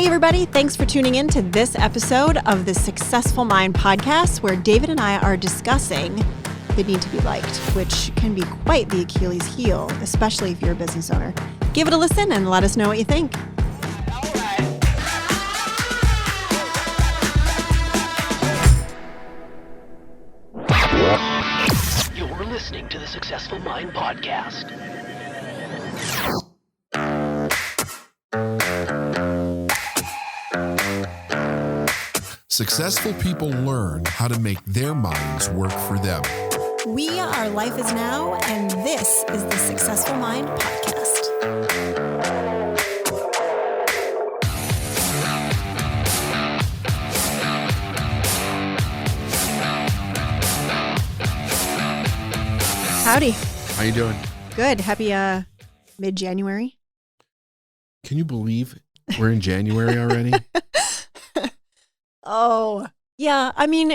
Hey, everybody. Thanks for tuning in to this episode of the Successful Mind podcast, where David and I are discussing the need to be liked, which can be quite the Achilles heel, especially if you're a business owner. Give it a listen and let us know what you think. You're listening to the Successful Mind podcast. Successful people learn how to make their minds work for them. We are Life is Now, and this is the Successful Mind podcast. Howdy. How you doing? Good. Happy mid-January. Can you believe we're in January already? Oh, yeah. I mean,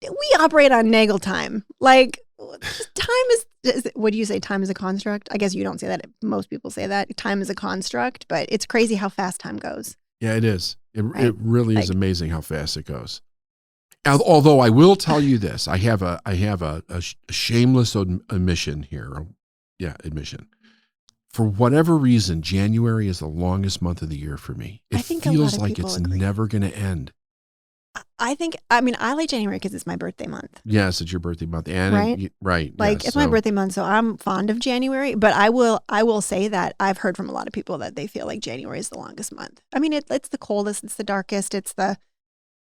we operate on Nagel time. Like, time is, what do you say? Time is a construct? I guess you don't say that. Most people say that. Time is a construct, but it's crazy how fast time goes. Yeah, it is. Right? It really is amazing how fast it goes. Although I will tell you this, I have a shameless admission here. Admission. For whatever reason, January is the longest month of the year for me. It feels like it's never going to end. I like January because it's my birthday month. Yes, it's your birthday month. And right? Right. Like, yes, it's my birthday month, so I'm fond of January. But I will say that I've heard from a lot of people that they feel like January is the longest month. I mean, it's the coldest, it's the darkest, it's the,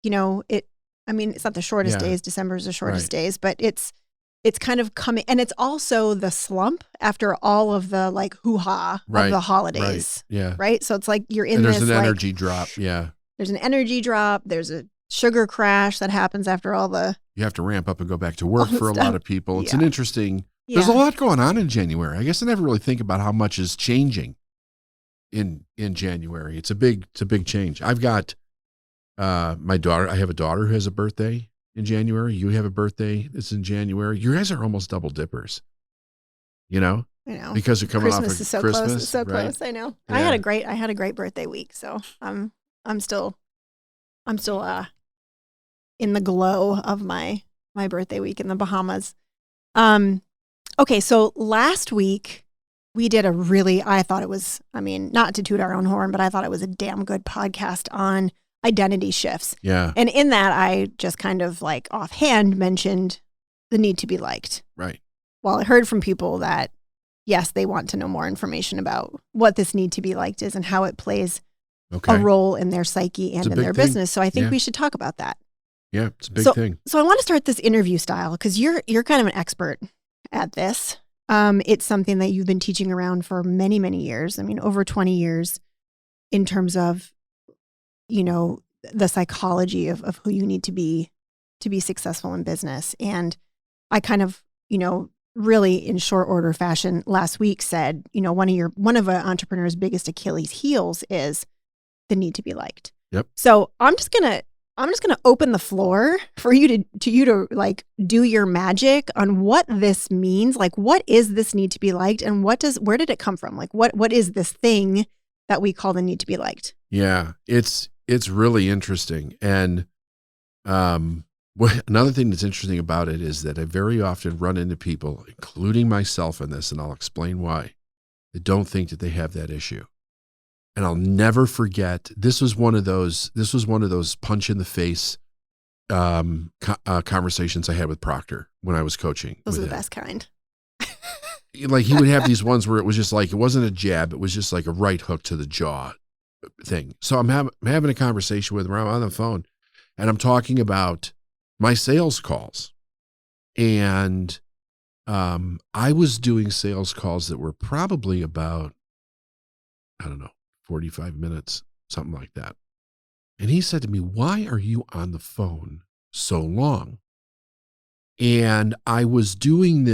it's not the shortest days. December is the shortest days, but it's kind of coming, and it's also the slump after all of the like hoo-ha of the holidays. Right. Yeah. Right. So it's like you're in and this. There's an energy drop. Yeah. There's an energy drop. There's a sugar crash that happens after all the. You have to ramp up and go back to work for a lot of people. It's an interesting. Yeah. There's a lot going on in January. I guess I never really think about how much is changing in January. It's a big change. I've got my daughter. I have a daughter who has a birthday in January. You have a birthday that's in January. You guys are almost double dippers. I know. Because you're coming Christmas off of is so Christmas. Close. It's so right? close. I know. Yeah. I had a great birthday week, so I'm still in the glow of my birthday week in the Bahamas. Okay, so last week we did I thought it was, not to toot our own horn, but I thought it was a damn good podcast on identity shifts. Yeah. And in that, I just kind of like offhand mentioned the need to be liked. Right. Well, I heard from people that, yes, they want to know more information about what this need to be liked is and how it plays a role in their psyche and in their business. So I think we should talk about that. Yeah, it's a big thing. So I want to start this interview style because you're kind of an expert at this. It's something that you've been teaching around for many, many years. Over 20 years in terms of the psychology of who you need to be successful in business. And I kind of, really in short order fashion last week said, one of an entrepreneur's biggest Achilles heels is the need to be liked. Yep. So I'm just going to open the floor for you to like do your magic on what this means. Like, what is this need to be liked, and where did it come from? Like, what is this thing that we call the need to be liked? Yeah, it's really interesting. And another thing that's interesting about it is that I very often run into people, including myself in this, and I'll explain why, that don't think that they have that issue. And I'll never forget, this was one of those punch in the face conversations I had with Proctor when I was coaching. Those are the best kind. Like, he would have these ones where it was just like, it wasn't a jab, it was just like a right hook to the jaw thing. So I'm having a conversation with him. I'm on the phone and I'm talking about my sales calls. And I was doing sales calls that were probably about, 45 minutes, something like that. And he said to me, "Why are you on the phone so long?" And I was doing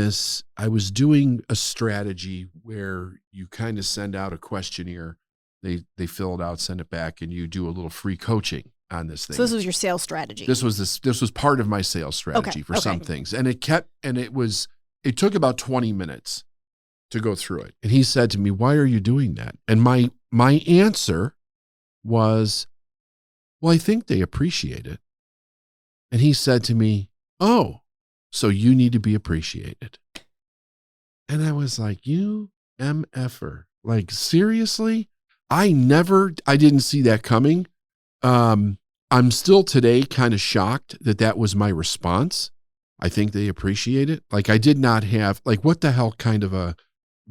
a strategy where you kind of send out a questionnaire, they fill it out, send it back, and you do a little free coaching on this thing. So this was your sales strategy. This was part of my sales strategy for some things. And it took about 20 minutes to go through it. And he said to me, "Why are you doing that?" And my answer was, well, I think they appreciate it. And he said to me, oh, so you need to be appreciated. And I was like, you MFer. Like, seriously? I didn't see that coming. I'm still today kind of shocked that was my response. I think they appreciate it. Like, I did not have, like, what the hell kind of a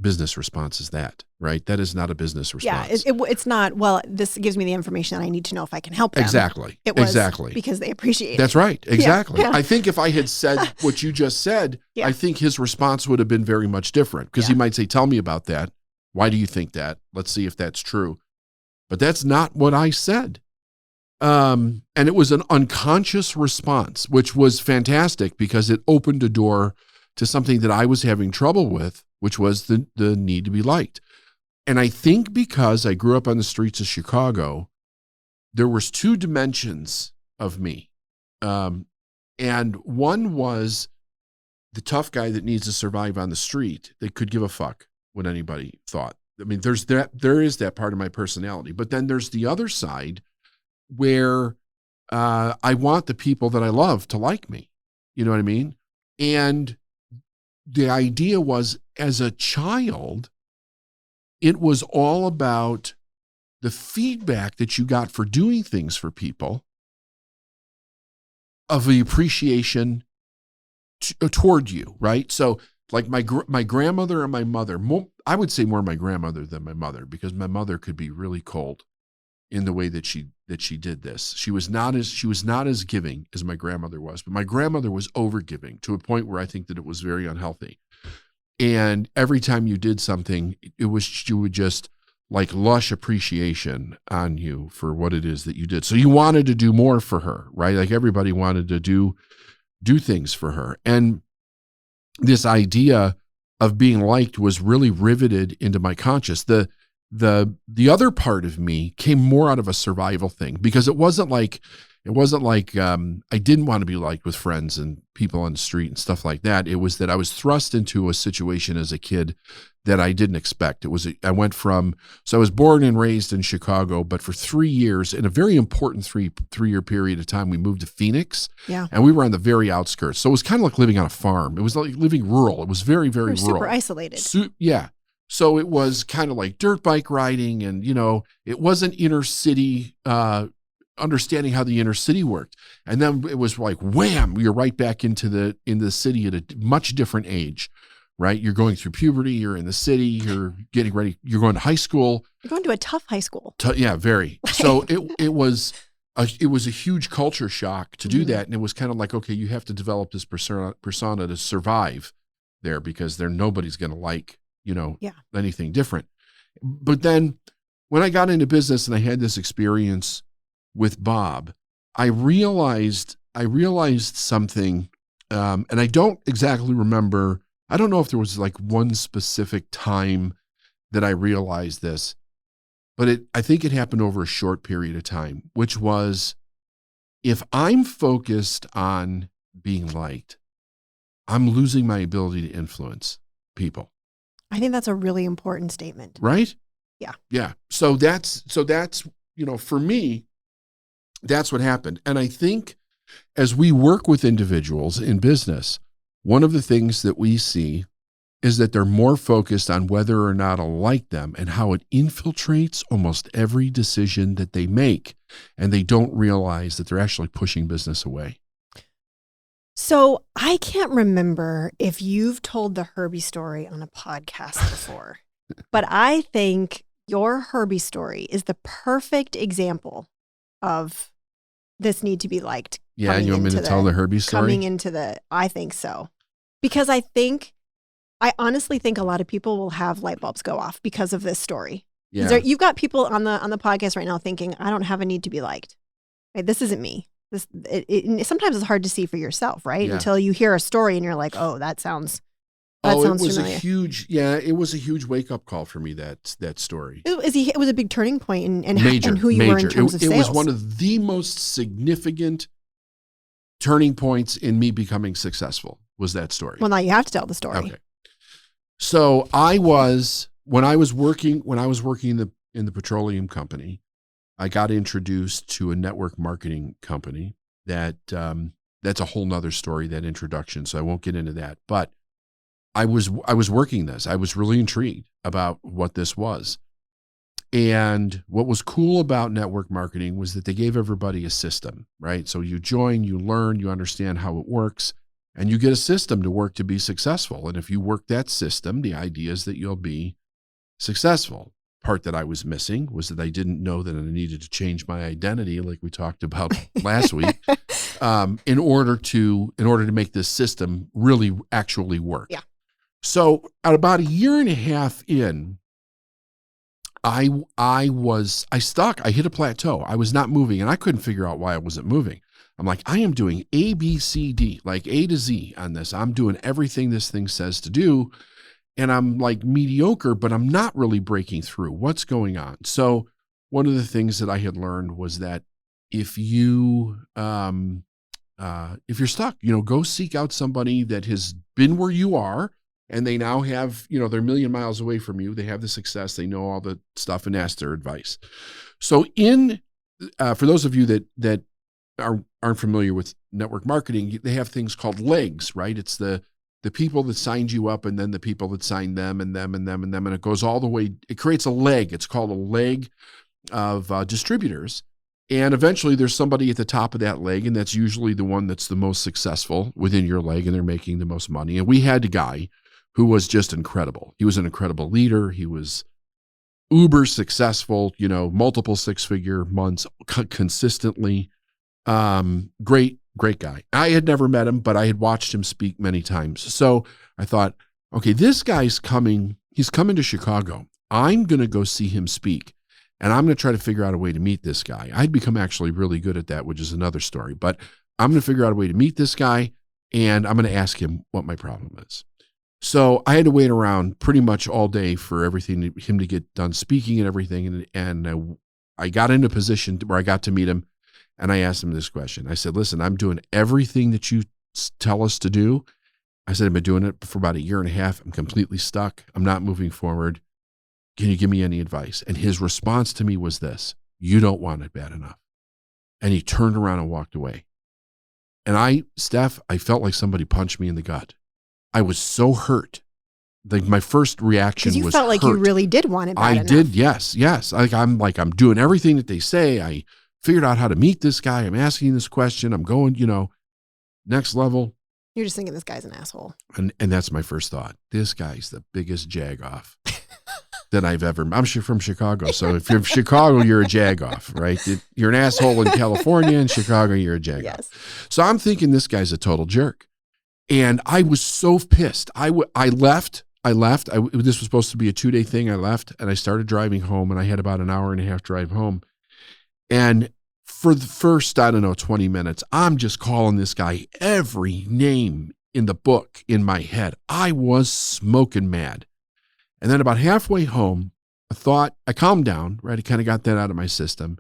business response is that, right? That is not a business response. Yeah, it's not, well, this gives me the information that I need to know if I can help them. Exactly. It was exactly. because they appreciate it. That's right. Exactly. Yeah. I think if I had said what you just said, Yeah. I think his response would have been very much different, because he might say, tell me about that. Why do you think that? Let's see if that's true. But that's not what I said. And it was an unconscious response, which was fantastic because it opened a door to something that I was having trouble with, which was the need to be liked. And I think because I grew up on the streets of Chicago, there was two dimensions of me. And one was the tough guy that needs to survive on the street that could give a fuck what anybody thought. I mean, there is that part of my personality. But then there's the other side where I want the people that I love to like me. You know what I mean? And the idea was, as a child, it was all about the feedback that you got for doing things for people, of the appreciation toward you, right? So like my grandmother and my mother, I would say more my grandmother than my mother, because my mother could be really cold in the way that she did this. She was not as giving as my grandmother was, but my grandmother was overgiving to a point where I think that it was very unhealthy. And every time you did something, she would just like lush appreciation on you for what it is that you did. So you wanted to do more for her, right? Like everybody wanted to do things for her. And this idea of being liked was really riveted into my conscious. The other part of me came more out of a survival thing, because it wasn't like I didn't want to be liked with friends and people on the street and stuff like that. It was that I was thrust into a situation as a kid that I didn't expect. I was born and raised in Chicago, but for 3 years, in a very important three-year period of time, we moved to Phoenix. Yeah. And we were on the very outskirts. So it was kind of like living on a farm. It was like living rural. It was very, very rural. Super isolated. Yeah. So it was kind of like dirt bike riding, and, it wasn't inner city, understanding how the inner city worked. And then it was like, wham, you're right back into the city at a much different age, right? You're going through puberty, you're in the city, you're getting ready, you're going to high school. You're going to a tough high school. Yeah, very. So it was a huge culture shock to do that. And it was kind of like, okay, you have to develop this persona to survive there, because nobody's going to like, anything different. But then when I got into business and I had this experience with Bob, I realized something, and I don't exactly remember. I don't know if there was like one specific time that I realized this, but I think it happened over a short period of time, which was, if I'm focused on being liked, I'm losing my ability to influence people. I think that's a really important statement. Right? Yeah. Yeah. So that's, for me, that's what happened. And I think as we work with individuals in business, one of the things that we see is that they're more focused on whether or not I like them and how it infiltrates almost every decision that they make. And they don't realize that they're actually pushing business away. So I can't remember if you've told the Herbie story on a podcast before, but I think your Herbie story is the perfect example of this need to be liked. Yeah, and you want me to tell the Herbie story? I think so. Because I honestly think a lot of people will have light bulbs go off because of this story. Yeah. You've got people on the podcast right now thinking, I don't have a need to be liked. Right? This isn't me. Sometimes it's hard to see for yourself, right? Yeah. Until you hear a story and you're like, oh, that sounds it was familiar. it was a huge wake-up call for me, that story. It was a big turning point in Major, who you were in terms of sales. It was one of the most significant turning points in me becoming successful, was that story. Well, now you have to tell the story. Okay. So when I was working in the petroleum company, I got introduced to a network marketing company that's a whole nother story, that introduction. So I won't get into that, but I was working this. I was really intrigued about what this was. And what was cool about network marketing was that they gave everybody a system, right? So you join, you learn, you understand how it works, and you get a system to work to be successful. And if you work that system, the idea is that you'll be successful. Part that I was missing was that I didn't know that I needed to change my identity, like we talked about last week, in order to make this system really actually work. Yeah. So at about a year and a half in, I stuck. I hit a plateau. I was not moving, and I couldn't figure out why I wasn't moving. I'm like, I am doing A, B, C, D, like A to Z on this. I'm doing everything this thing says to do, and I'm like mediocre, but I'm not really breaking through. What's going on? So one of the things that I had learned was that if you're stuck, go seek out somebody that has been where you are, and they now have, they're a million miles away from you. They have the success. They know all the stuff, and ask their advice. So for those of you that aren't familiar with network marketing, they have things called legs, right? It's the people that signed you up, and then the people that signed them and them and them and them. And it goes all the way, it creates a leg. It's called a leg of distributors. And eventually there's somebody at the top of that leg, and that's usually the one that's the most successful within your leg, and they're making the most money. And we had a guy who was just incredible. He was an incredible leader. He was uber successful, multiple six-figure months consistently. Great guy. I had never met him, but I had watched him speak many times. So I thought, okay, this guy's coming. He's coming to Chicago. I'm going to go see him speak, and I'm going to try to figure out a way to meet this guy. I'd become actually really good at that, which is another story, but I'm going to figure out a way to meet this guy, and I'm going to ask him what my problem is. So I had to wait around pretty much all day for him to get done speaking and everything. And I got into a position where I got to meet him, and I asked him this question. I said, listen, I'm doing everything that you tell us to do. I said, I've been doing it for about a year and a half. I'm completely stuck. I'm not moving forward. Can you give me any advice? And his response to me was this: you don't want it bad enough. And he turned around and walked away. And Steph, I felt like somebody punched me in the gut. I was so hurt. Like, my first reaction was hurt. Because you felt like you really did want it bad enough. I did, yes. I'm doing everything that they say. I figured out how to meet this guy. I'm asking this question. I'm going, next level. You're just thinking this guy's an asshole. And that's my first thought. This guy's the biggest jag-off that I've ever. I'm from Chicago, so if you're from Chicago, you're a jag-off, right? You're an asshole in California. In Chicago, you're a jag-off. Yes. So I'm thinking this guy's a total jerk. And I was so pissed. I left. This was supposed to be a 2-day thing. I left, and I started driving home, and I had about an hour and a half drive home. And for the first, 20 minutes, I'm just calling this guy every name in the book in my head. I was smoking mad. And then about halfway home, I calmed down, right? I kind of got that out of my system.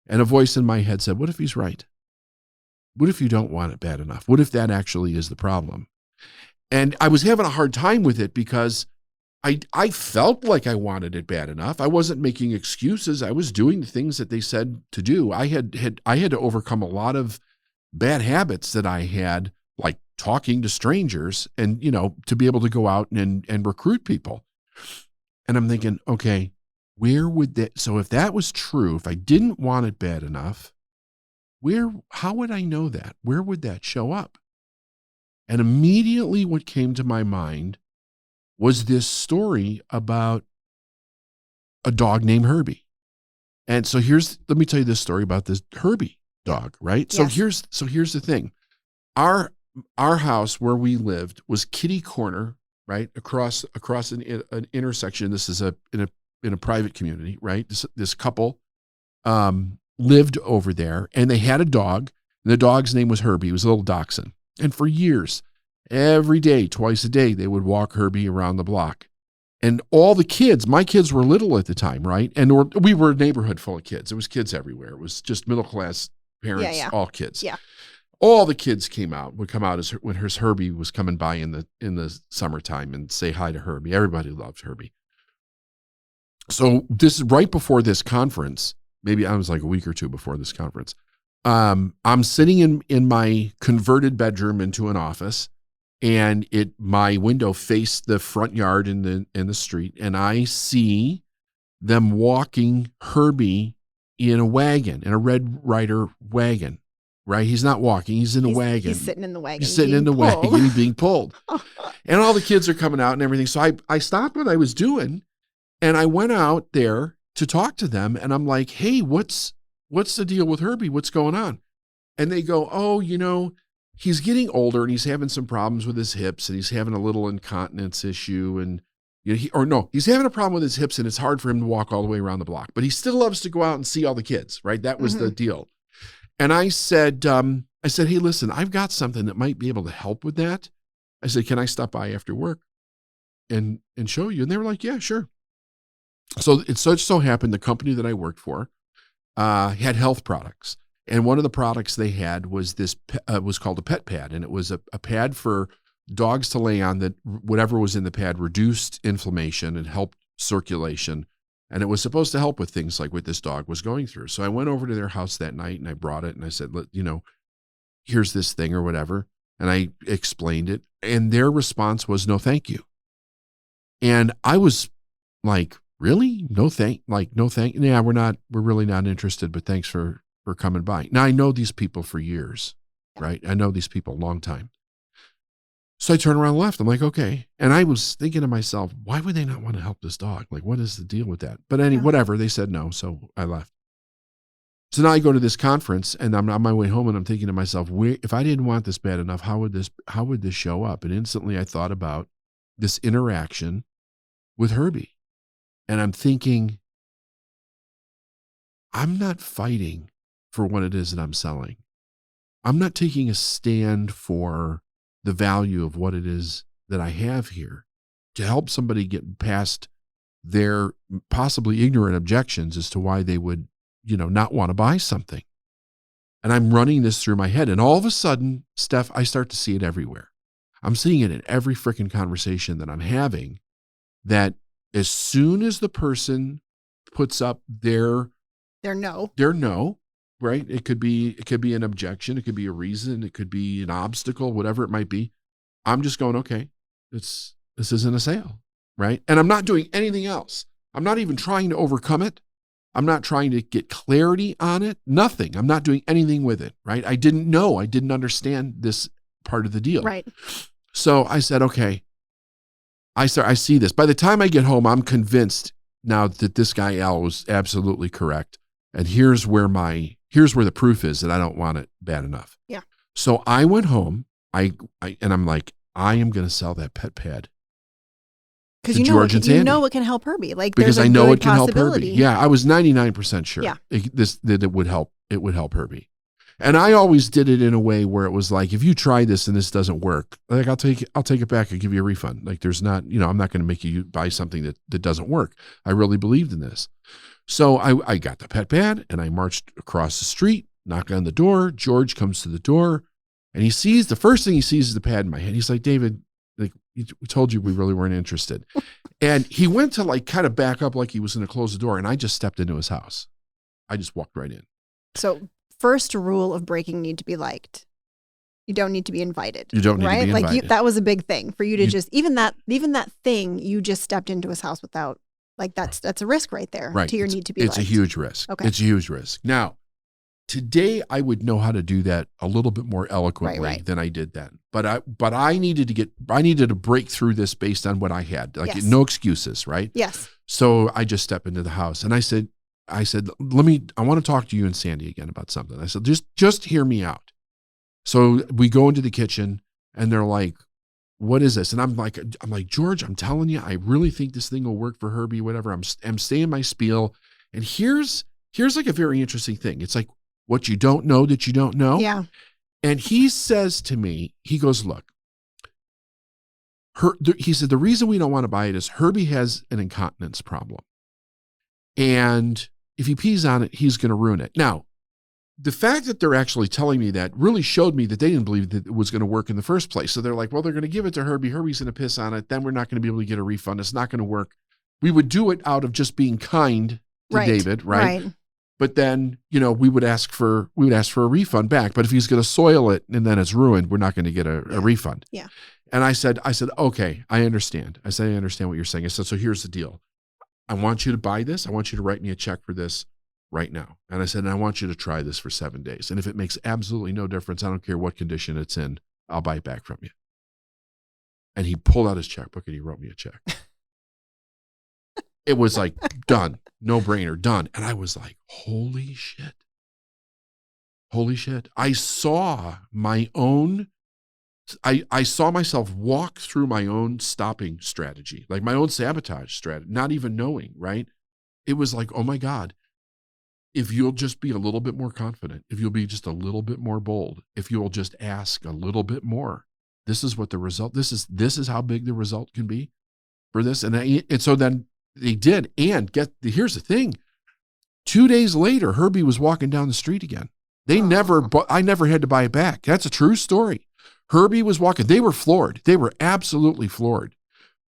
And a voice in my head said, what if he's right? What if you don't want it bad enough? What if that actually is the problem? And I was having a hard time with it because I felt like I wanted it bad enough. I wasn't making excuses. I was doing the things that they said to do. I had to overcome a lot of bad habits that I had, like talking to strangers and, to be able to go out and recruit people. And I'm thinking, okay, so if that was true, if I didn't want it bad enough, how would I know that? Where would that show up? And immediately what came to my mind was this story about a dog named Herbie. And so let me tell you this story about this Herbie dog, right? Yes. So here's the thing. Our house where we lived was kitty corner, right? Across an intersection. This is in a private community, right? This couple lived over there, and they had a dog. And the dog's name was Herbie. He was a little dachshund. And for years, every day, twice a day, they would walk Herbie around the block. And all the kids, my kids were little at the time, right? And we were a neighborhood full of kids. There was kids everywhere. It was just middle-class parents, all kids. Yeah. All the kids would come out when Herbie was coming by in the summertime and say hi to Herbie. Everybody loved Herbie. So this is right before this conference. maybe I was like a week or two before this conference. I'm sitting in my converted bedroom into an office, and my window faced the front yard in the street, and I see them walking Herbie in a wagon, in a Red Ryder wagon, right? He's not walking, he's in a wagon. He's sitting in the wagon. He's sitting in the wagon, he's being pulled. And all the kids are coming out and everything. So I stopped what I was doing, and I went out there to talk to them, and I'm like, hey, what's the deal with Herbie? What's going on? And they go, oh, he's getting older and he's having some problems with his hips, and he's having a little incontinence issue. And, he's having a problem with his hips, and it's hard for him to walk all the way around the block, but he still loves to go out and see all the kids, right? That was the deal. And I said, hey, listen, I've got something that might be able to help with that. I said, can I stop by after work and show you? And they were like, yeah, sure. So it so happened the company that I worked for had health products. And one of the products they had was was called a pet pad. And it was a pad for dogs to lay on that whatever was in the pad reduced inflammation and helped circulation. And it was supposed to help with things like what this dog was going through. So I went over to their house that night and I brought it and I said, here's this thing or whatever. And I explained it. And their response was, no, thank you. And I was like, really? No thank. Yeah, we're really not interested, but thanks for coming by. Now I know these people for years, right? I know these people a long time. So I turned around and left. I'm like, okay. And I was thinking to myself, why would they not want to help this dog? Like, what is the deal with that? But whatever, they said no. So I left. So now I go to this conference and I'm on my way home and I'm thinking to myself, if I didn't want this bad enough, how would this show up? And instantly I thought about this interaction with Herbie. And I'm thinking, I'm not fighting for what it is that I'm selling. I'm not taking a stand for the value of what it is that I have here to help somebody get past their possibly ignorant objections as to why they would, not want to buy something. And I'm running this through my head. And all of a sudden, Steph, I start to see it everywhere. I'm seeing it in every freaking conversation that I'm having, that as soon as the person puts up their no, right? It could be an objection. It could be a reason. It could be an obstacle, whatever it might be. I'm just going, okay, this isn't a sale, right? And I'm not doing anything else. I'm not even trying to overcome it. I'm not trying to get clarity on it. Nothing. I'm not doing anything with it, right? I didn't know. I didn't understand this part of the deal. Right. So I said, okay, I see this. By the time I get home, I'm convinced now that this guy Al was absolutely correct. And here's where the proof is that I don't want it bad enough. Yeah. So I went home. And I'm like, I am going to sell that pet pad. Because you know it can help Herbie. Because I know it can help Herbie. Yeah, I was 99% sure that it would help. It would help Herbie. And I always did it in a way where it was like, if you try this and this doesn't work, like I'll take it back and give you a refund. Like there's not, I'm not going to make you buy something that doesn't work. I really believed in this. So I got the pet pad and I marched across the street, knock on the door. George comes to the door and the first thing he sees is the pad in my hand. He's like, David, like we told you we really weren't interested. And he went to like kind of back up like he was going to close the door. And I just stepped into his house. I just walked right in. So first rule of breaking need to be liked. You don't need to be invited. You don't need to be invited. Like that was a big thing for you to just, even that thing you just stepped into his house without, like that's a risk right there. Right. To your need to be liked. It's a huge risk. Okay. It's a huge risk. Now, today I would know how to do that a little bit more eloquently than I did then. But I needed to break through this based on what I had. Like no excuses, right? Yes. So I just stepped into the house and I said, I want to talk to you and Sandy again about something. I said, just hear me out. So we go into the kitchen and they're like, what is this? And I'm like, George, I'm telling you, I really think this thing will work for Herbie, whatever. I'm saying my spiel. And here's like a very interesting thing. It's like what you don't know that you don't know. Yeah. And he says to me, he goes, look, he said, the reason we don't want to buy it is Herbie has an incontinence problem. And if he pees on it, he's going to ruin it. Now, the fact that they're actually telling me that really showed me that they didn't believe that it was going to work in the first place. So they're like, well, they're going to give it to Herbie. Herbie's going to piss on it. Then we're not going to be able to get a refund. It's not going to work. We would do it out of just being kind to David, right? But then, we would ask for a refund back. But if he's going to soil it and then it's ruined, we're not going to get a refund. Yeah. And I said, okay, I understand. I said, I understand what you're saying. I said, so here's the deal. I want you to buy this. I want you to write me a check for this right now. And I said, and I want you to try this for 7 days. And if it makes absolutely no difference, I don't care what condition it's in, I'll buy it back from you. And he pulled out his checkbook and he wrote me a check. It was like, done, no brainer, done. And I was like, holy shit. Holy shit. I saw myself walk through my own stopping strategy, like my own sabotage strategy, not even knowing, right? It was like, oh my God, if you'll just be a little bit more confident, if you'll be just a little bit more bold, if you'll just ask a little bit more, this is what the result, this is how big the result can be for this. And so then they did. And here's the thing. 2 days later, Herbie was walking down the street again. I never had to buy it back. That's a true story. Herbie was walking. They were floored. They were absolutely floored.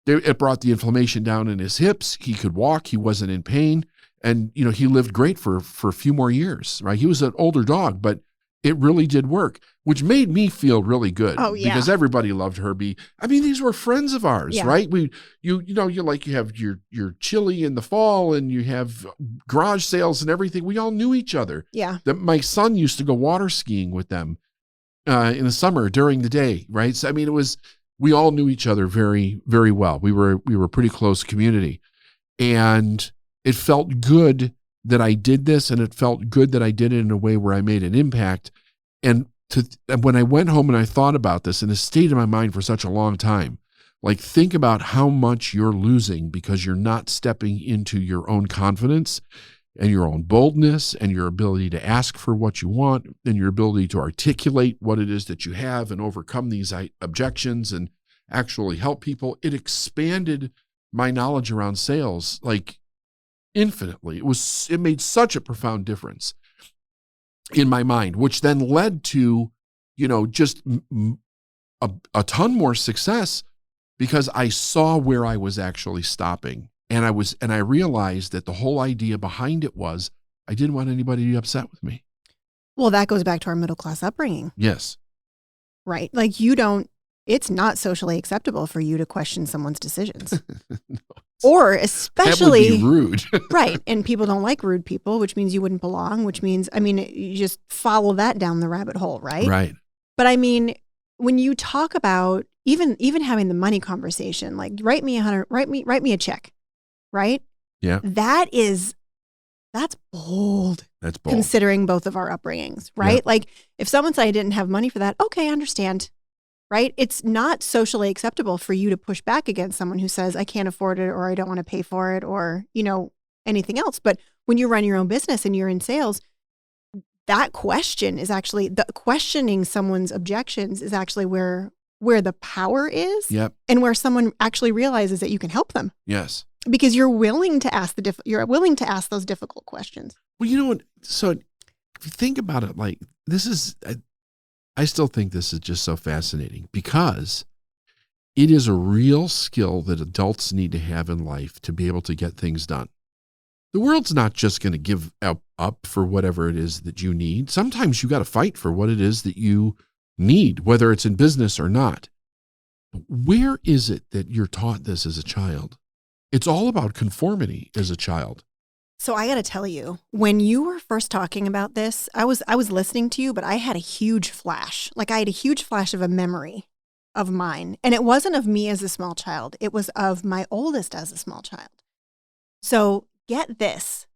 It brought the inflammation down in his hips. He could walk. He wasn't in pain. And, he lived great for a few more years, right? He was an older dog, but it really did work, which made me feel really good. Oh, yeah. Because everybody loved Herbie. I mean, these were friends of ours, yeah. right? You have your chili in the fall and you have garage sales and everything. We all knew each other. Yeah. My son used to go water skiing with them in the summer during the day, right? So, I mean, we all knew each other very, very well. We were a pretty close community, and it felt good that I did this, and it felt good that I did it in a way where I made an impact. And when I went home and I thought about this, and it stayed in my mind for such a long time, like, think about how much you're losing because you're not stepping into your own confidence and your own boldness and your ability to ask for what you want and your ability to articulate what it is that you have and overcome these objections and actually help people. It expanded my knowledge around sales, like, infinitely. It made such a profound difference in my mind, which then led to, just a ton more success because I saw where I was actually stopping. And I realized that the whole idea behind it was I didn't want anybody to be upset with me. Well, that goes back to our middle class upbringing. Yes. Right? Like, it's not socially acceptable for you to question someone's decisions. No, or especially that would be rude. Right. And people don't like rude people, which means you wouldn't belong, which means, you just follow that down the rabbit hole, right? Right. But when you talk about even having the money conversation, like, write me a check, right? Yeah. That's bold. That's bold. Considering both of our upbringings, right? Yeah. Like, if someone said I didn't have money for that, okay, I understand. Right? It's not socially acceptable for you to push back against someone who says, I can't afford it, or I don't want to pay for it, or, anything else. But when you run your own business and you're in sales, that question is actually, the questioning someone's objections is actually where the power is. Yep. And where someone actually realizes that you can help them. Yes. Because you're willing to ask those difficult questions. Well, you know what? So if you think about it, like, I still think this is just so fascinating because it is a real skill that adults need to have in life to be able to get things done. The world's not just going to give up for whatever it is that you need. Sometimes you got to fight for what it is that you need, whether it's in business or not. But where is it that you're taught this as a child? It's all about conformity as a child. So I got to tell you, when you were first talking about this, I was listening to you, but I had a huge flash. Like, I had a huge flash of a memory of mine. And it wasn't of me as a small child. It was of my oldest as a small child. So get this.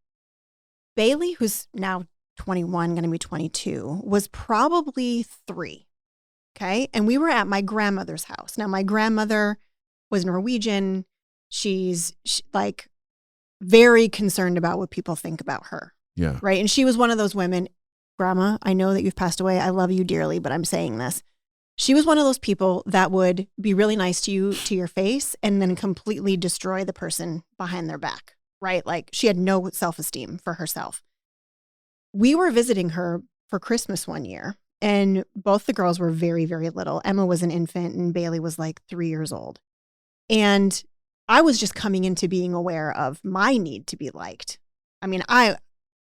Bailey, who's now 21, going to be 22, was probably 3. Okay. And we were at my grandmother's house. Now, my grandmother was Norwegian. She's like very concerned about what people think about her. Yeah. Right. And she was one of those women. Grandma, I know that you've passed away. I love you dearly, but I'm saying this. She was one of those people that would be really nice to you to your face and then completely destroy the person behind their back. Right. Like, she had no self-esteem for herself. We were visiting her for Christmas one year, and both the girls were very, very little. Emma was an infant and Bailey was like 3 years old. And I was just coming into being aware of my need to be liked. I mean,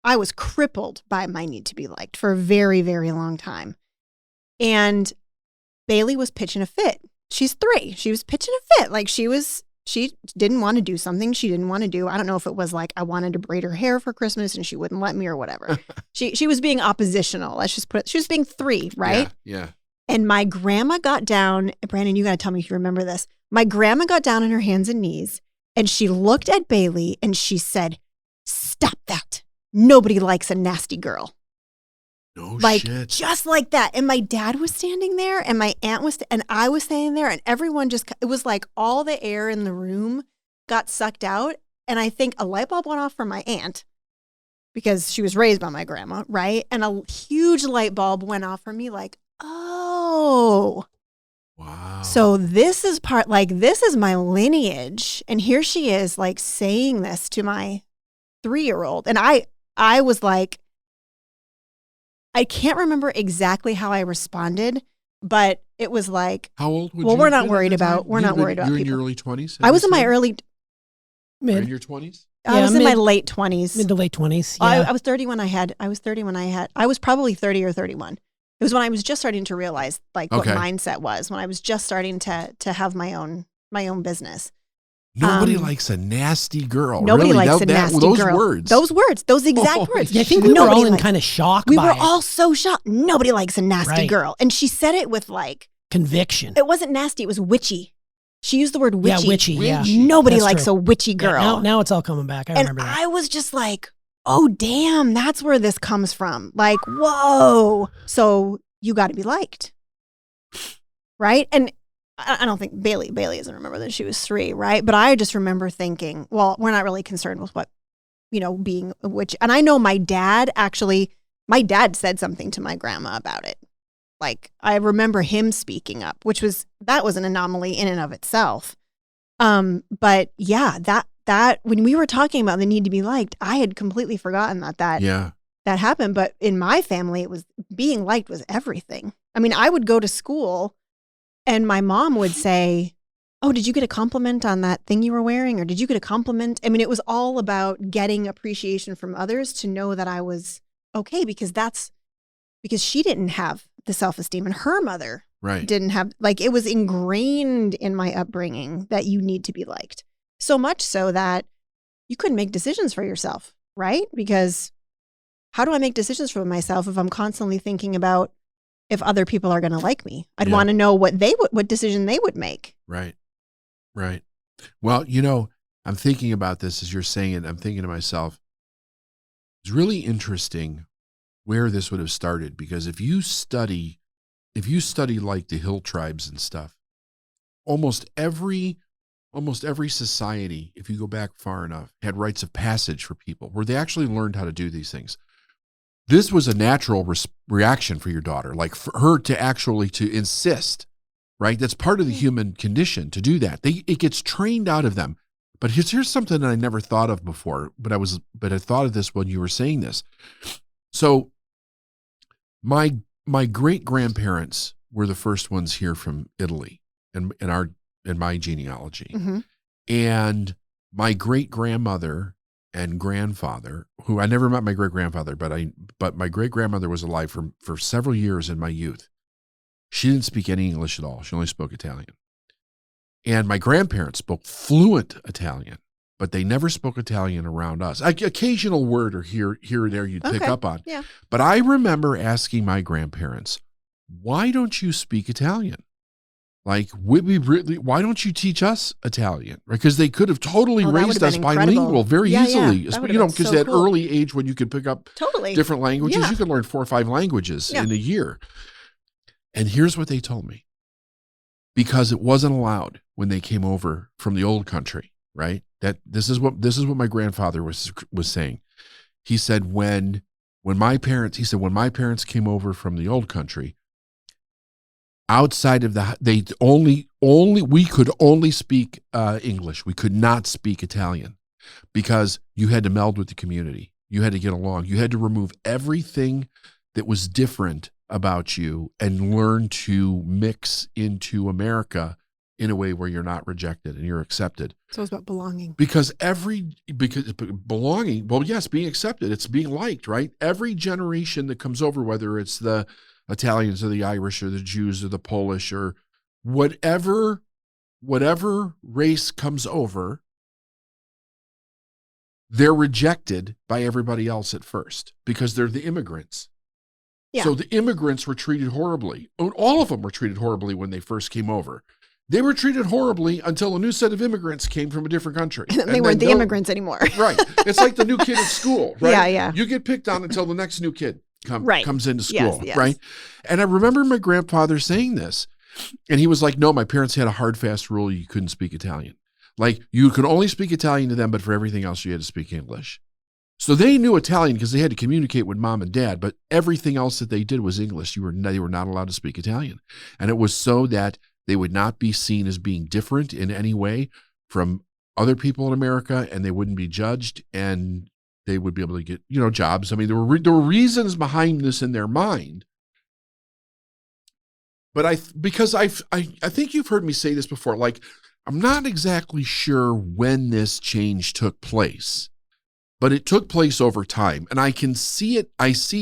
I was crippled by my need to be liked for a very, very long time. And Bailey was pitching a fit. She's 3. She was pitching a fit. Like she didn't want to do something she didn't want to do. I don't know if it was like I wanted to braid her hair for Christmas and she wouldn't let me or whatever. She was being oppositional. Let's just put it. She was being 3, right? Yeah. And my grandma got down. Brandon, you got to tell me if you remember this. My grandma got down on her hands and knees and she looked at Bailey and she said, "Stop that. Nobody likes a nasty girl." No like shit. Just like that. And my dad was standing there and my aunt was, and I was standing there and everyone it was like all the air in the room got sucked out. And I think a light bulb went off for my aunt because she was raised by my grandma, right? And a huge light bulb went off for me like, oh. Wow. So this is this is my lineage. And here she is like saying this to my 3-year-old. And I was like, I can't remember exactly how I responded, but it was like, how old would you? Well, we're not worried about You're in people. your early 20s? I was in my early Mid. In your 20s? I was in my late 20s. Mid to late 20s. Yeah. I was 30 when I was probably 30 or 31. It was when I was just starting to realize what mindset was, when I was just starting to have my own business. Nobody likes a nasty girl. Nobody really? likes a nasty girl. Those exact words. Yeah, I think we were all in kind of shock. We were all so shocked. Nobody likes a nasty girl. And she said it with like conviction. It wasn't nasty. It was witchy. She used the word witchy. Yeah, witchy. Yeah. Nobody likes a witchy girl. Yeah, now it's all coming back. I remember that. I was just like, oh, damn, that's where this comes from. Like, whoa. So you got to be liked. Right? And I don't think Bailey doesn't remember that she was 3, right? But I just remember thinking, well, we're not really concerned with what, being a witch. And I know my dad said something to my grandma about it. Like, I remember him speaking up, that was an anomaly in and of itself. But yeah, that when we were talking about the need to be liked, I had completely forgotten that happened. But in my family, it was being liked was everything. I mean, I would go to school and my mom would say, "Oh, did you get a compliment on that thing you were wearing? Or did you get a compliment?" I mean, it was all about getting appreciation from others to know that I was okay, because she didn't have the self-esteem and her mother didn't have, it was ingrained in my upbringing that you need to be liked. So much so that you couldn't make decisions for yourself, right? Because how do I make decisions for myself if I'm constantly thinking about if other people are going to like me? I'd want to know what decision they would make. Right. Well, I'm thinking about this as you're saying it. I'm thinking to myself, it's really interesting where this would have started, because if you study like the hill tribes and stuff, almost every society, if you go back far enough, had rites of passage for people where they actually learned how to do these things. This was a natural reaction for your daughter, like for her to insist, right? That's part of the human condition to do that. It gets trained out of them. But here's something that I never thought of before, but I thought of this when you were saying this. So my great grandparents were the first ones here from Italy in my genealogy. Mm-hmm. And my great grandmother and grandfather, who I never met my great grandfather, but my great grandmother was alive for several years in my youth. She didn't speak any English at all. She only spoke Italian. And my grandparents spoke fluent Italian, but they never spoke Italian around us. Occasional word or here or there you'd pick up on. Yeah. But I remember asking my grandparents, "Why don't you speak Italian? Like, why don't you teach us Italian?" Because they could have totally raised us bilingual very easily. Because at early age when you could pick up different languages, you could learn 4 or 5 languages in a year. And here's what they told me. Because it wasn't allowed when they came over from the old country, right? That this is what my grandfather was saying. He said when my parents came over from the old country, outside of we could only speak English. We could not speak Italian because you had to meld with the community. You had to get along. You had to remove everything that was different about you and learn to mix into America in a way where you're not rejected and you're accepted. So it's about belonging. Because belonging, well, yes, being accepted, it's being liked, right? Every generation that comes over, whether it's the Italians or the Irish or the Jews or the Polish or whatever race comes over, they're rejected by everybody else at first because they're the immigrants. Yeah. So the immigrants were treated horribly. All of them were treated horribly when they first came over. They were treated horribly until a new set of immigrants came from a different country. And they weren't the immigrants anymore. Right. It's like the new kid at school, right? Yeah, yeah. You get picked on until the next new kid comes into school, Yes. right? And I remember my grandfather saying this, and he was like, no, my parents had a hard, fast rule. You couldn't speak Italian. Like, you could only speak Italian to them, but for everything else, you had to speak English. So they knew Italian because they had to communicate with mom and dad, but everything else that they did was English. They were not allowed to speak Italian. And it was so that they would not be seen as being different in any way from other people in America, and they wouldn't be judged, and they would be able to get, jobs. I mean, there were reasons behind this in their mind. But I think you've heard me say this before. Like, I'm not exactly sure when this change took place, but it took place over time, and I can see it.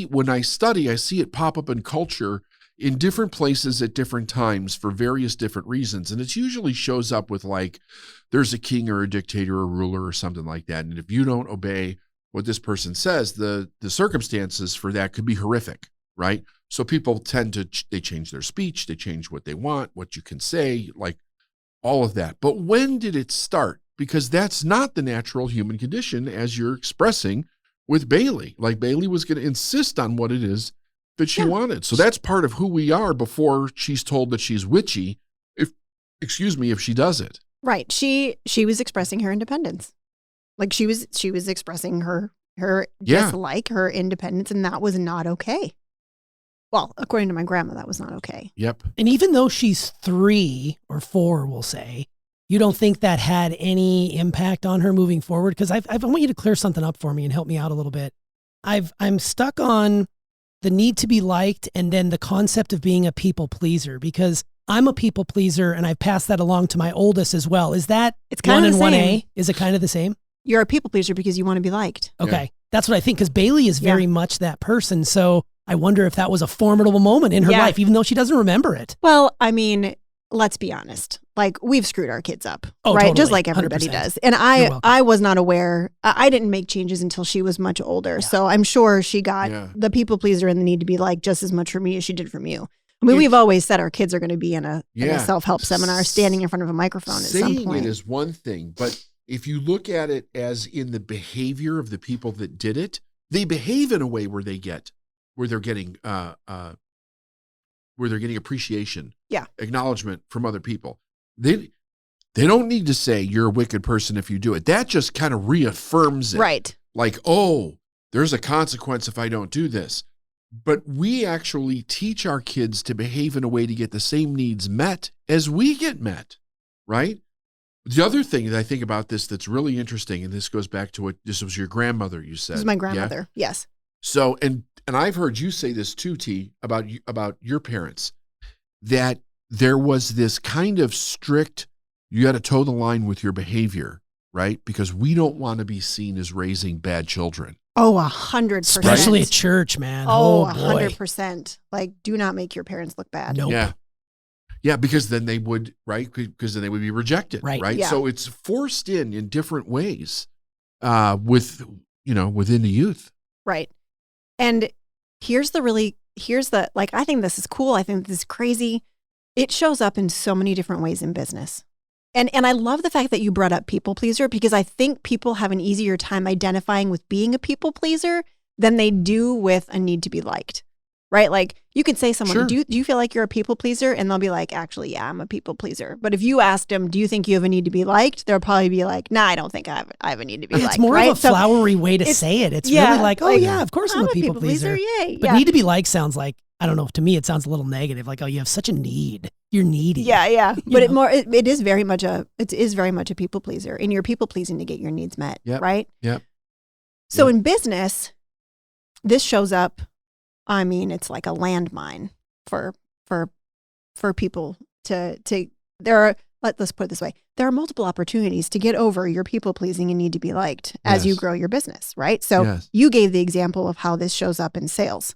When I study, I see it pop up in culture in different places at different times for various different reasons. And it usually shows up with, like, there's a king or a dictator or a ruler or something like that. And if you don't obey what this person says, the circumstances for that could be horrific, right? So people tend to, they change their speech, they change what they want, what you can say, like all of that. But when did it start? Because that's not the natural human condition, as you're expressing with Bailey. Like, Bailey was going to insist on what it is that she wanted. So that's part of who we are before she's told that she's witchy, if she does it. Right. She was expressing her independence. Like, she was expressing her dislike, her independence, and that was not okay. Well, according to my grandma, that was not okay. Yep. And even though she's 3 or 4, we'll say, you don't think that had any impact on her moving forward? Because I want you to clear something up for me and help me out a little bit. I'm stuck on the need to be liked and then the concept of being a people pleaser, because I'm a people pleaser and I've passed that along to my oldest as well. Is that it's kind 1 of and the 1A? same. Is it kind of the same? You're a people pleaser because you want to be liked. Okay. Yeah. That's what I think, because Bailey is very much that person. So I wonder if that was a formidable moment in her life, even though she doesn't remember it. Well, I mean, let's be honest. Like, we've screwed our kids up, right? Totally. Just like everybody 100%. does. And I was not aware. I didn't make changes until she was much older. Yeah. So I'm sure she got the people pleaser and the need to be liked just as much from me as she did from you. I mean, we've always said our kids are going to be in a self-help seminar standing in front of a microphone at some point. Saying it is one thing, but if you look at it as in the behavior of the people that did it, they behave in a way where they're getting appreciation, acknowledgement from other people. They don't need to say you're a wicked person if you do it. That just kind of reaffirms it. Right. Like, oh, there's a consequence if I don't do this. But we actually teach our kids to behave in a way to get the same needs met as we get met, right? The other thing that I think about this that's really interesting, and this goes back to what this was your grandmother, you said. This is my grandmother, yes. So, and I've heard you say this too, T, about your parents, that there was this kind of strict, you got to toe the line with your behavior, right? Because we don't want to be seen as raising bad children. Oh, 100%. Especially at church, man. Oh, boy. 100%. Like, do not make your parents look bad. Nope. Yeah. Yeah, because then they would, right? Because then they would be rejected, right? Yeah. So it's forced in different ways within the youth. Right. And I think this is cool. I think this is crazy. It shows up in so many different ways in business. And I love the fact that you brought up people pleaser, because I think people have an easier time identifying with being a people pleaser than they do with a need to be liked, right? Like, you could say someone, Sure. do you feel like you're a people pleaser? And they'll be like, actually, yeah, I'm a people pleaser. But if you asked them, do you think you have a need to be liked? They'll probably be like, nah, I don't think I have a need to be liked. It's more right? of a flowery way to say it. It's really like, of course I'm a people pleaser. Yay. But need to be liked sounds like, I don't know, to me it sounds a little negative. Like, oh, you have such a need. You're needy. Yeah. But it is very much a people pleaser, and you're people pleasing to get your needs met, right? Yep. So in business, this shows up. I mean, it's like a landmine for people to there let's put it this way. There are multiple opportunities to get over your people pleasing and need to be liked as you Yes. grow your business, right? So Yes. you gave the example of how this shows up in sales.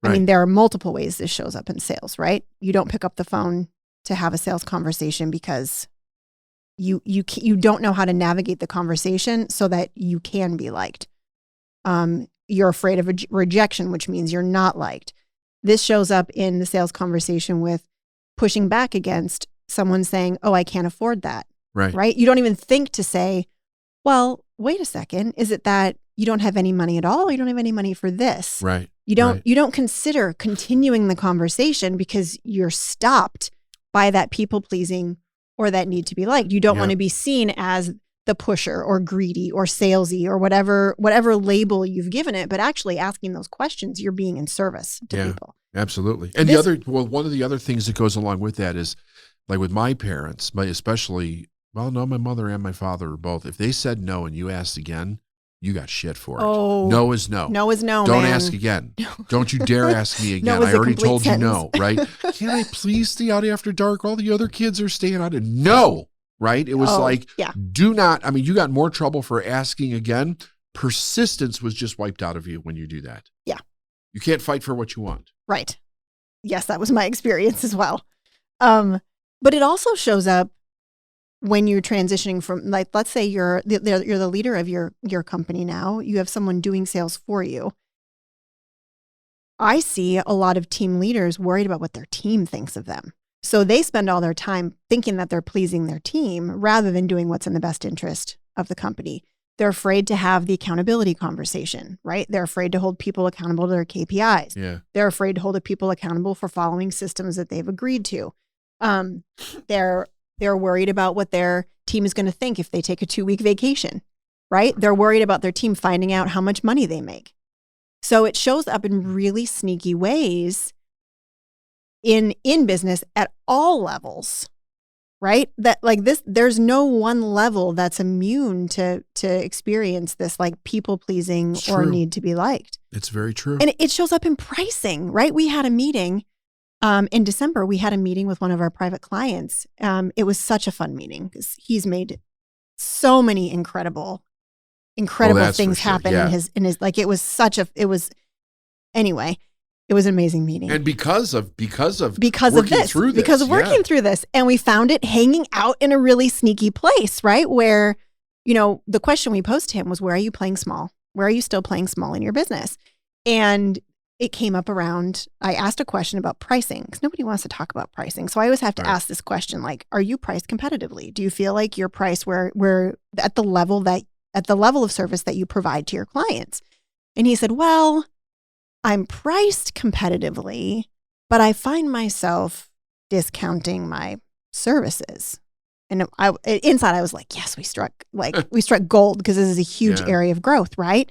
I mean, Right. there are multiple ways this shows up in sales, right? You don't pick up the phone to have a sales conversation because you don't know how to navigate the conversation so that you can be liked. You're afraid of rejection, which means you're not liked. This shows up in the sales conversation with pushing back against someone saying, oh, I can't afford that, Right. right? You don't even think to say, well, wait a second. Is it that you don't have any money at all? Or you don't have any money for this? Right. You don't Right. you don't consider continuing the conversation because you're stopped by that people pleasing or that need to be liked. You don't Yeah. want to be seen as the pusher or greedy or salesy or whatever label you've given it, but actually asking those questions, you're being in service to Yeah. people. Absolutely. And one of the other things that goes along with that is, like with my parents, my mother and my father are both. If they said no and you asked again, you got shit for it. Oh, No is no. no is no, Don't man. ask again. Don't you dare ask me again. No is I a already complete told you no, sentence. right? Can I please stay out after dark? All the other kids are staying out. No, right? It was Yeah. do not. I mean, you got more trouble for asking again. Persistence was just wiped out of you when you do that. Yeah. You can't fight for what you want. Right. Yes, that was my experience as well. But it also shows up when you're transitioning from, like, let's say you're the leader of your company now. You have someone doing sales for you. I see a lot of team leaders worried about what their team thinks of them. So they spend all their time thinking that they're pleasing their team rather than doing what's in the best interest of the company. They're afraid to have the accountability conversation, right? They're afraid to hold people accountable to their KPIs. Yeah. They're afraid to hold people accountable for following systems that they've agreed to. They're worried about what their team is going to think if they take a 2-week vacation, right? They're worried about their team finding out how much money they make. So it shows up in really sneaky ways in business at all levels, right? That like this, there's no one level that's immune to experience this like people pleasing It's or true. need to be liked. It's very true. And it shows up in pricing, right? We had a meeting in December. We had a meeting with one of our private clients. It was such a fun meeting because he's made so many incredible that's things for sure. happen Yeah. in his like it was anyway. It was an amazing meeting. And because of working through this. And we found it hanging out in a really sneaky place, right? Where, the question we posed to him was, where are you playing small? Where are you still playing small in your business? And it came up around, I asked a question about pricing because nobody wants to talk about pricing. So I always have to ask this question, like, are you priced competitively? Do you feel like you're priced where at the level of service that you provide to your clients? And he said, well, I'm priced competitively, but I find myself discounting my services. And inside I was like, yes, we struck gold because this is a huge area of growth, right?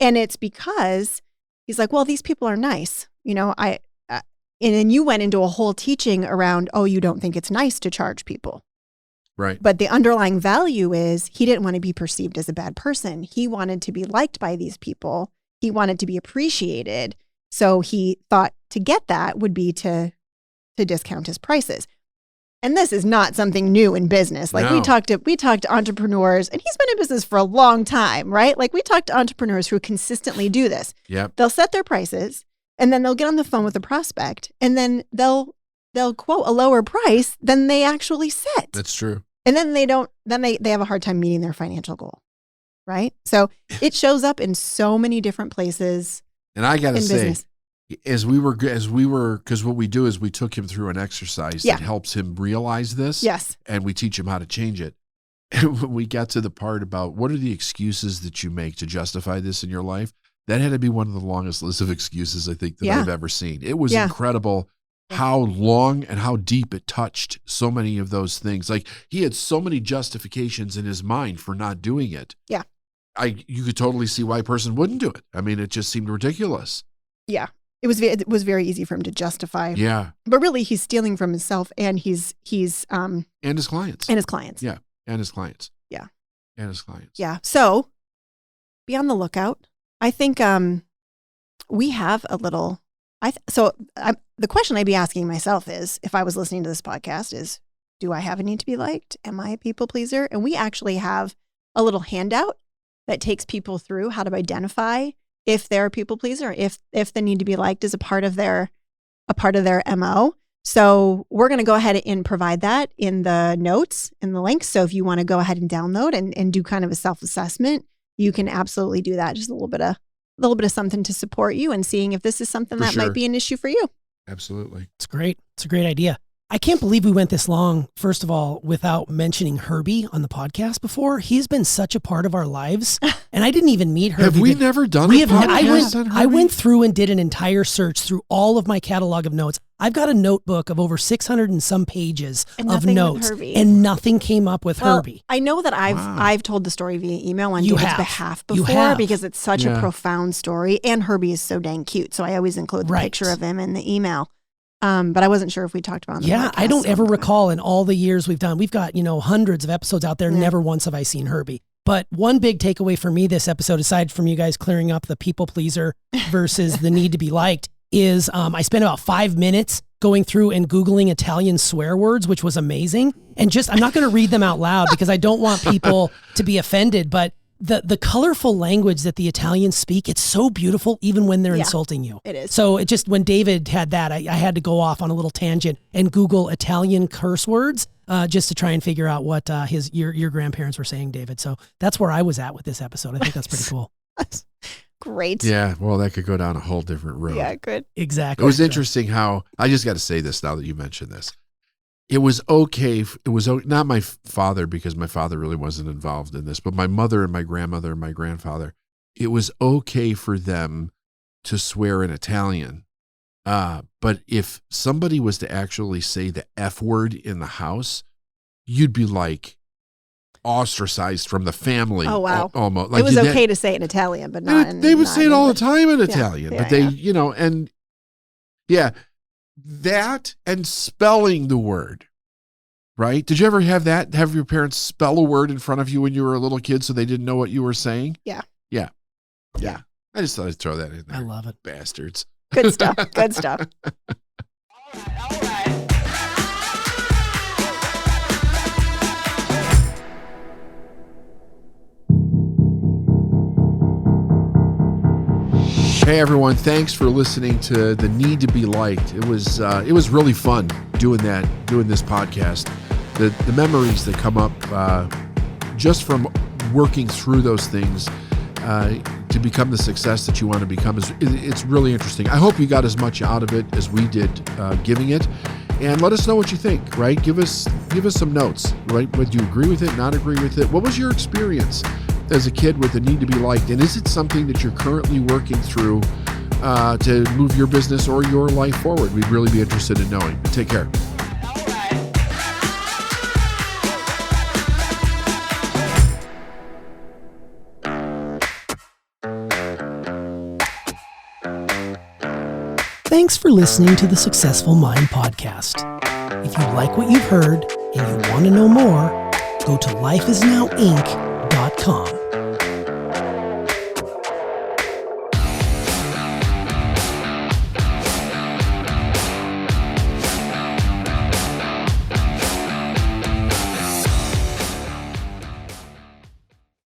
And it's because he's like, well, these people are nice. And then you went into a whole teaching around, oh, you don't think it's nice to charge people. Right. But the underlying value is he didn't want to be perceived as a bad person. He wanted to be liked by these people. He wanted to be appreciated. So he thought to get that would be to discount his prices. And this is not something new in business. Like No. we talked to entrepreneurs, and he's been in business for a long time, right? Like we talked to entrepreneurs who consistently do this. Yep. They'll set their prices and then they'll get on the phone with a prospect and then they'll quote a lower price than they actually set. That's true. And then they have a hard time meeting their financial goal. Right? So it shows up in so many different places. And I got to in say, business. as we were, because what we do is we took him through an exercise Yeah. that helps him realize this. Yes. And we teach him how to change it. And when we got to the part about what are the excuses that you make to justify this in your life, that had to be one of the longest lists of excuses I think that Yeah. I've ever seen. It was Yeah. incredible how long and how deep it touched so many of those things. Like he had so many justifications in his mind for not doing it. Yeah. You could totally see why a person wouldn't do it. I mean, it just seemed ridiculous. Yeah. It was very easy for him to justify. Yeah. But really he's stealing from himself and he's And his clients. and his clients. Yeah. And his clients. Yeah. And his clients. Yeah. So be on the lookout. I think we have a little the question I'd be asking myself is, if I was listening to this podcast, is do I have a need to be liked? Am I a people pleaser? And we actually have a little handout that takes people through how to identify if they're a people pleaser, if the need to be liked is a part of their MO. So we're going to go ahead and provide that in the notes, in the links. So if you want to go ahead and download and do kind of a self-assessment, you can absolutely do that. Just a little bit of something to support you and seeing if this is something that might be an issue for you. Absolutely. It's great. It's a great idea. I can't believe we went this long, first of all, without mentioning Herbie on the podcast before. He's been such a part of our lives, and I didn't even meet Herbie. Have we never done a podcast on Herbie? I went through and did an entire search through all of my catalog of notes. I've got a notebook of over 600 and some pages of notes, and nothing came up with Herbie. I know that I've told the story via email on David's behalf before because it's such a profound story, and Herbie is so dang cute, so I always include the picture of him in the email. But I wasn't sure if we talked about it. Yeah, I don't ever recall in all the years we've done. We've got, hundreds of episodes out there. Yeah. Never once have I seen Herbie. But one big takeaway for me this episode, aside from you guys clearing up the people pleaser versus the need to be liked, is I spent about 5 minutes going through and Googling Italian swear words, which was amazing. And I'm not going to read them out loud because I don't want people to be offended, but the colorful language that the Italians speak, it's so beautiful even when they're insulting you. It is. So it just, when David had that, I had to go off on a little tangent and Google Italian curse words just to try and figure out what your grandparents were saying, David. So that's where I was at with this episode. I think that's pretty cool. Great. Yeah, well, that could go down a whole different road. Yeah, good. Exactly. It was interesting how, I just got to say this now that you mentioned this. It was okay. It was not my father, because my father really wasn't involved in this, but my mother and my grandmother and my grandfather, it was okay for them to swear in Italian. But if somebody was to actually say the F word in the house, you'd be like ostracized from the family. Oh, wow. Almost. Like, it was okay to say it in Italian, but not in They would say it all the English. time in Italian, but that and spelling the word, right? Did you ever have that? Have your parents spell a word in front of you when you were a little kid so they didn't know what you were saying? Yeah. I just thought I'd throw that in there. I love it. Bastards. Good stuff. Good stuff. All right. Hey everyone, thanks for listening to The Need to Be Liked. It was really fun doing this podcast. The memories that come up just from working through those things to become the success that you want to become it's really interesting. I hope you got as much out of it as we did giving it. And let us know what you think, right? Give us some notes, right? Would you agree with it, not agree with it? What was your experience as a kid with the need to be liked? And is it something that you're currently working through to move your business or your life forward? We'd really be interested in knowing. Take care. Thanks for listening to the Successful Mind podcast. If you like what you've heard and you want to know more, go to lifeisnowinc.com.